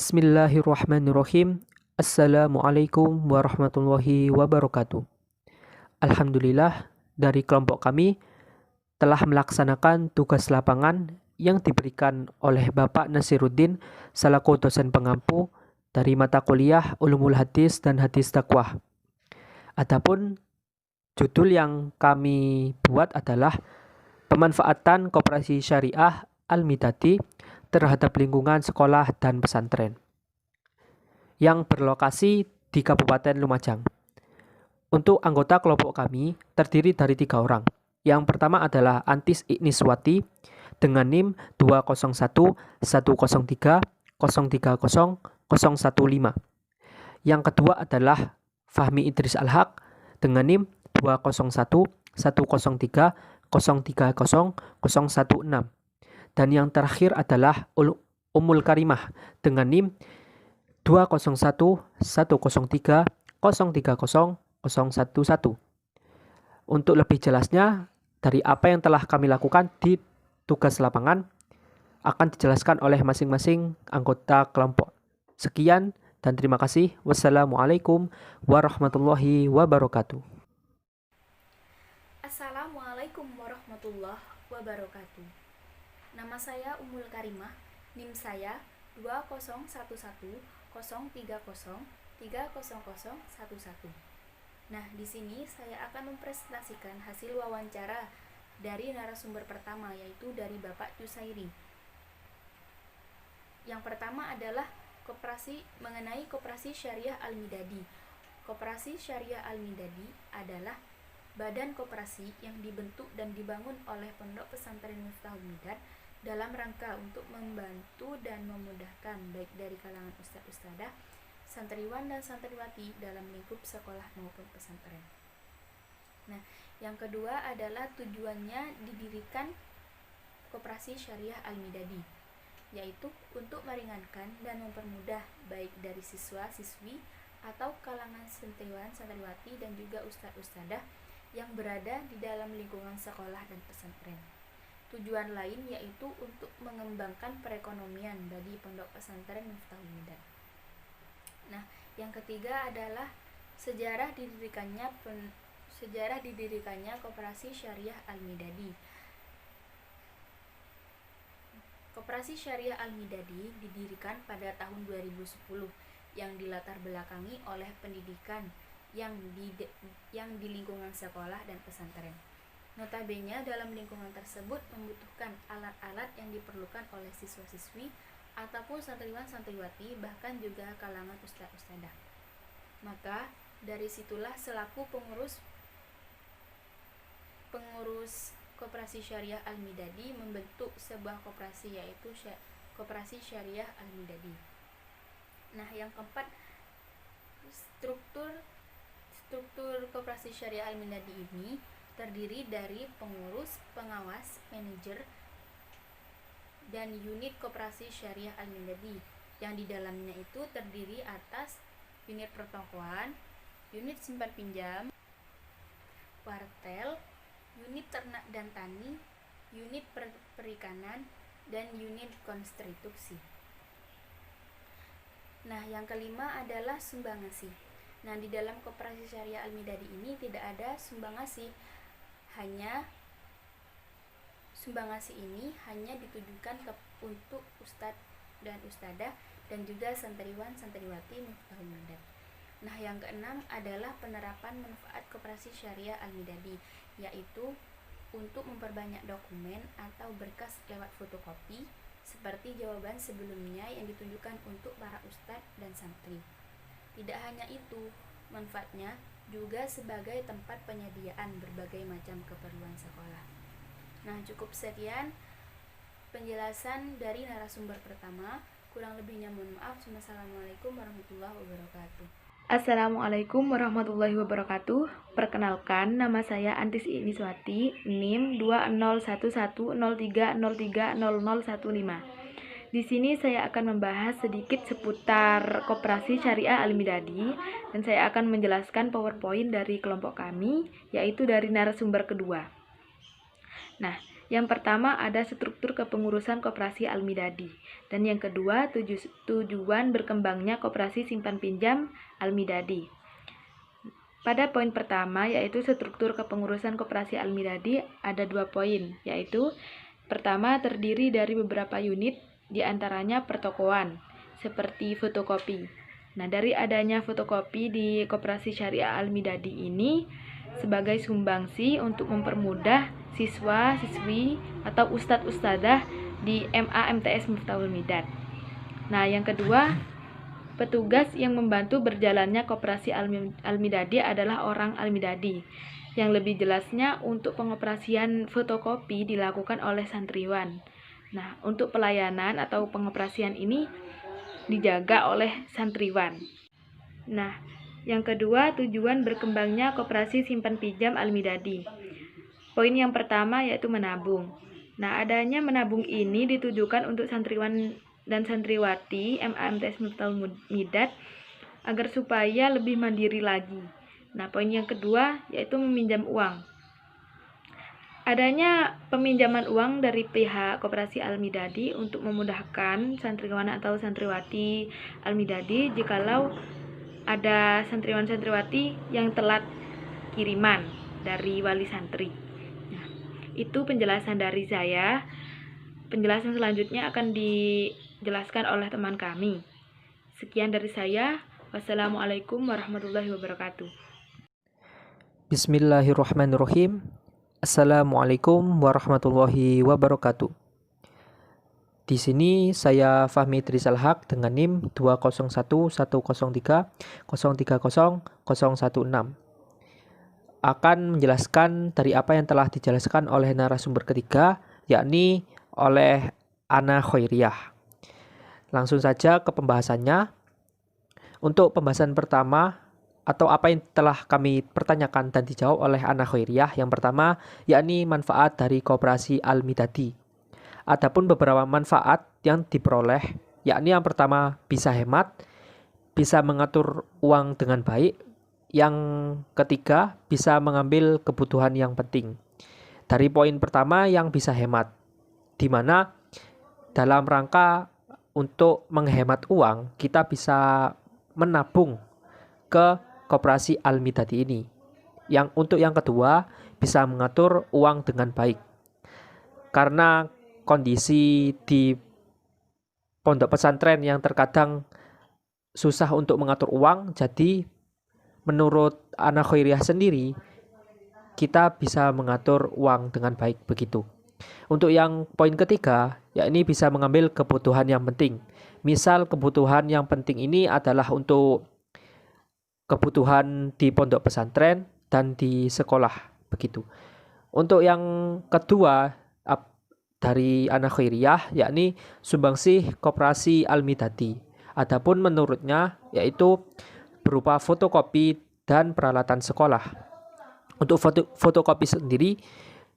Bismillahirrahmanirrahim. Assalamualaikum warahmatullahi wabarakatuh. Alhamdulillah, dari kelompok kami telah melaksanakan tugas lapangan yang diberikan oleh Bapak Nasiruddin selaku dosen pengampu dari mata kuliah Ulumul Hadis dan Hadis Dakwah. Adapun judul yang kami buat adalah pemanfaatan koperasi syariah Al-Midadi terhadap lingkungan sekolah dan pesantren yang berlokasi di Kabupaten Lumajang. Untuk anggota kelompok kami terdiri dari 3 orang. Yang pertama adalah Antis Igniswati dengan NIM 2011030300115. Yang kedua adalah Fahmi Idris Al-Haq dengan NIM 2011030300116. Dan yang terakhir adalah Ummul Karimah dengan NIM 2011030300111. Untuk lebih jelasnya dari apa yang telah kami lakukan di tugas lapangan akan dijelaskan oleh masing-masing anggota kelompok. Sekian dan terima kasih. Wassalamualaikum warahmatullahi wabarakatuh. Assalamualaikum warahmatullahi wabarakatuh. Nama saya Ummul Karimah, NIM saya 2011030300011. Nah, di sini saya akan mempresentasikan hasil wawancara dari narasumber pertama, yaitu dari Bapak Jusairi. Yang pertama adalah mengenai Koperasi Syariah Al-Midadi. Koperasi Syariah Al-Midadi adalah badan koperasi yang dibentuk dan dibangun oleh Pondok Pesantren Miftahul Midad dalam rangka untuk membantu dan memudahkan baik dari kalangan ustadz-ustadzah, santriwan dan santriwati dalam lingkup sekolah maupun pesantren. Nah, yang kedua adalah tujuannya didirikan Koperasi Syariah Al-Midadi, yaitu untuk meringankan dan mempermudah baik dari siswa-siswi atau kalangan santriwan, santriwati dan juga ustadz-ustadzah yang berada di dalam lingkungan sekolah dan pesantren. Tujuan lain yaitu untuk mengembangkan perekonomian bagi Pondok Pesantren Miftahul Midad. Nah, yang ketiga adalah sejarah didirikannya Koperasi Syariah Al-Midadi. Koperasi Syariah Al-Midadi didirikan pada tahun 2010 yang dilatar belakangi oleh pendidikan yang di lingkungan sekolah dan pesantren. Notabene dalam lingkungan tersebut membutuhkan alat-alat yang diperlukan oleh siswa-siswi ataupun santriwan-santriwati, bahkan juga kalangan ustadz-ustadzah. Maka dari situlah selaku pengurus Koperasi Syariah Al-Midadi membentuk sebuah koperasi, yaitu Koperasi Syariah Al-Midadi. Nah, yang keempat, struktur Koperasi Syariah Al-Midadi ini terdiri dari pengurus, pengawas, manajer, dan unit Koperasi Syariah Al-Midadi, yang di dalamnya itu terdiri atas unit pertokoan, unit simpan pinjam, wartel, unit ternak dan tani, unit perikanan, dan unit konstruksi. Nah, yang kelima adalah sumbangasi. Nah, di dalam Koperasi Syariah Al-Midadi ini tidak ada sumbangasi. Sumbangasi ini hanya ditujukan untuk ustadz dan ustadzah dan juga santriwan-santriwati Miftahul Midad. Nah, yang keenam adalah penerapan manfaat Koperasi Syariah Al-Midadi, yaitu untuk memperbanyak dokumen atau berkas lewat fotokopi seperti jawaban sebelumnya yang ditujukan untuk para ustadz dan santri. Tidak hanya itu, manfaatnya juga sebagai tempat penyediaan berbagai macam keperluan sekolah. Nah, cukup sekian penjelasan dari narasumber pertama. Kurang lebihnya mohon maaf. Wassalamualaikum warahmatullahi wabarakatuh. Assalamualaikum warahmatullahi wabarakatuh. Perkenalkan, nama saya Antis Igniswati, NIM 2011030300015. Di sini saya akan membahas sedikit seputar Koperasi Syariah Al-Midadi dan saya akan menjelaskan PowerPoint dari kelompok kami, yaitu dari narasumber kedua. Nah, Yang pertama ada struktur kepengurusan koperasi Al-Midadi, dan yang kedua tujuan berkembangnya koperasi simpan pinjam Al-Midadi. Pada poin pertama yaitu struktur kepengurusan koperasi Al-Midadi ada 2 poin, yaitu pertama terdiri dari beberapa unit, diantaranya pertokoan seperti fotokopi. Nah, dari adanya fotokopi di koperasi syariah Al-Midadi ini sebagai sumbangsi untuk mempermudah siswa-siswi atau ustadz-ustadzah di MA MTS Miftahul Midad. Nah, yang kedua, petugas yang membantu berjalannya koperasi Al-Midadi adalah orang Al-Midadi. Yang lebih jelasnya, untuk pengoperasian fotokopi dilakukan oleh santriwan. Nah, untuk pelayanan atau pengoperasian ini dijaga oleh santriwan. Nah, yang kedua, tujuan berkembangnya koperasi simpan pinjam Al-Midadi. Poin yang pertama yaitu menabung. Nah, adanya menabung ini ditujukan untuk santriwan dan santriwati MAMTS Miftahul Midad agar supaya lebih mandiri lagi. Nah, poin yang kedua yaitu meminjam uang. Adanya peminjaman uang dari pihak koperasi Al-Midadi untuk memudahkan santriwan atau santriwati Al-Midadi jikalau ada santriwan-santriwati yang telat kiriman dari wali santri. Nah, itu penjelasan dari saya. Penjelasan selanjutnya akan dijelaskan oleh teman kami. Sekian dari saya. Wassalamualaikum warahmatullahi wabarakatuh. Bismillahirrahmanirrahim. Assalamualaikum warahmatullahi wabarakatuh. Di sini saya Fahmi Trizal Haq dengan NIM 2011030030016 akan menjelaskan dari apa yang telah dijelaskan oleh narasumber ketiga, yakni oleh Ana Khairiyah. Langsung saja ke pembahasannya. Untuk pembahasan pertama, atau apa yang telah kami pertanyakan dan dijawab oleh Ana Khairiyah, yang pertama yakni manfaat dari koperasi Al-Midadi. Adapun beberapa manfaat yang diperoleh, yakni yang pertama bisa hemat, bisa mengatur uang dengan baik, yang ketiga bisa mengambil kebutuhan yang penting. Dari poin pertama yang bisa hemat, di mana dalam rangka untuk menghemat uang, kita bisa menabung ke koperasi Al-Midadi ini. Untuk yang kedua, bisa mengatur uang dengan baik. Karena kondisi di pondok pesantren yang terkadang susah untuk mengatur uang, jadi menurut Ana Khairiyah sendiri, kita bisa mengatur uang dengan baik begitu. Untuk yang poin ketiga, yakni bisa mengambil kebutuhan yang penting. Misal kebutuhan yang penting ini adalah untuk kebutuhan di pondok pesantren dan di sekolah begitu. Untuk yang kedua dari Ana Khairiyah, yakni sumbangsih koperasi Al-Midadi. Adapun menurutnya yaitu berupa fotokopi dan peralatan sekolah. Untuk fotokopi sendiri,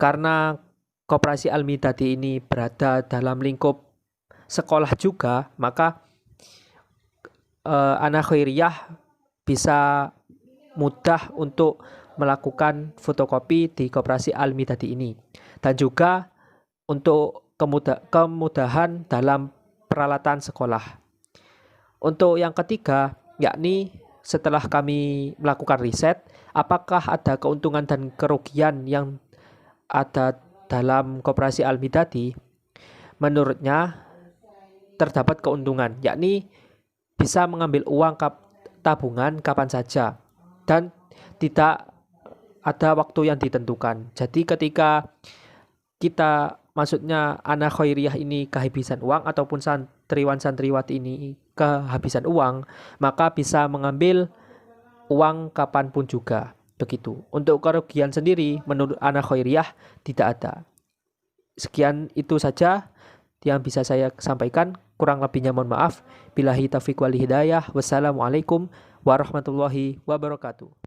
karena koperasi Al-Midadi ini berada dalam lingkup sekolah juga, maka Ana Khairiyah bisa mudah untuk melakukan fotokopi di koperasi Al-Midadi ini. Dan juga untuk kemudahan dalam peralatan sekolah. Untuk yang ketiga, yakni setelah kami melakukan riset, apakah ada keuntungan dan kerugian yang ada dalam koperasi Al-Midadi? Menurutnya terdapat keuntungan, yakni bisa mengambil uang tabungan kapan saja dan tidak ada waktu yang ditentukan. Jadi ketika maksudnya Ana Khairiyah ini kehabisan uang ataupun santriwan-santriwati ini kehabisan uang, maka bisa mengambil uang kapanpun juga begitu. Untuk kerugian sendiri menurut Ana Khairiyah tidak ada. Sekian itu saja yang bisa saya sampaikan, kurang lebihnya mohon maaf. Billahi taufiq wal hidayah. Wassalamualaikum warahmatullahi wabarakatuh.